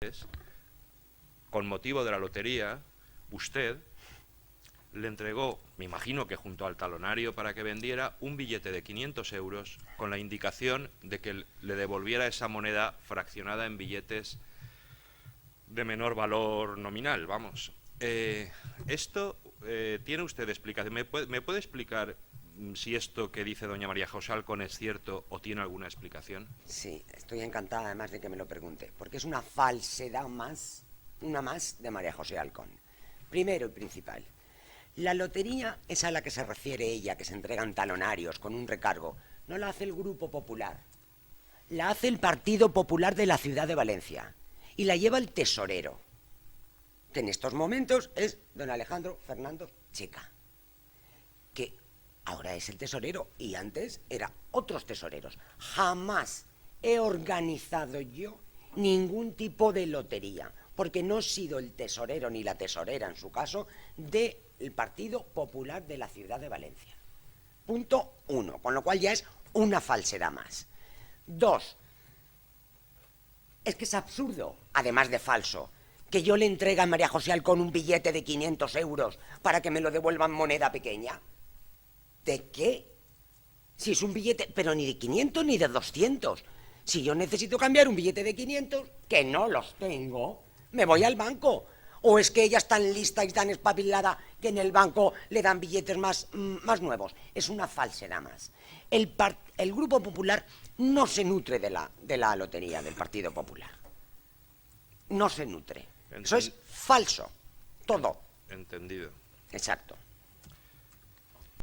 meses, con motivo de la lotería, usted le entregó, me imagino que junto al talonario para que vendiera, un billete de 500 euros con la indicación de que le devolviera esa moneda fraccionada en billetes de menor valor nominal, vamos. Esto tiene usted explicación. ¿Me puede explicar si esto que dice doña María José Alcón es cierto o tiene alguna explicación? Sí, estoy encantada además de que me lo pregunte, porque es una falsedad más, una más de María José Alcón. Primero y principal, la lotería es a la que se refiere ella, que se entregan talonarios con un recargo, no la hace el Grupo Popular, la hace el Partido Popular de la ciudad de Valencia y la lleva el tesorero, que en estos momentos es don Alejandro Fernando Chica, que ahora es el tesorero y antes era otros tesoreros. Jamás he organizado yo ningún tipo de lotería, porque no he sido el tesorero ni la tesorera, en su caso, del Partido Popular de la ciudad de Valencia. Punto 1, con lo cual ya es una falsedad más. 2, es que es absurdo, además de falso, que yo le entregue a María José Alcón un billete de 500 euros para que me lo devuelvan moneda pequeña. ¿De qué? Si es un billete, pero ni de 500 ni de 200. Si yo necesito cambiar un billete de 500, que no los tengo, me voy al banco. ¿O es que ella es tan lista y tan espabilada que en el banco le dan billetes más nuevos? Es una falsedad más. El Grupo Popular no se nutre de la lotería del Partido Popular. No se nutre. Eso es falso. Todo. Entendido. Exacto.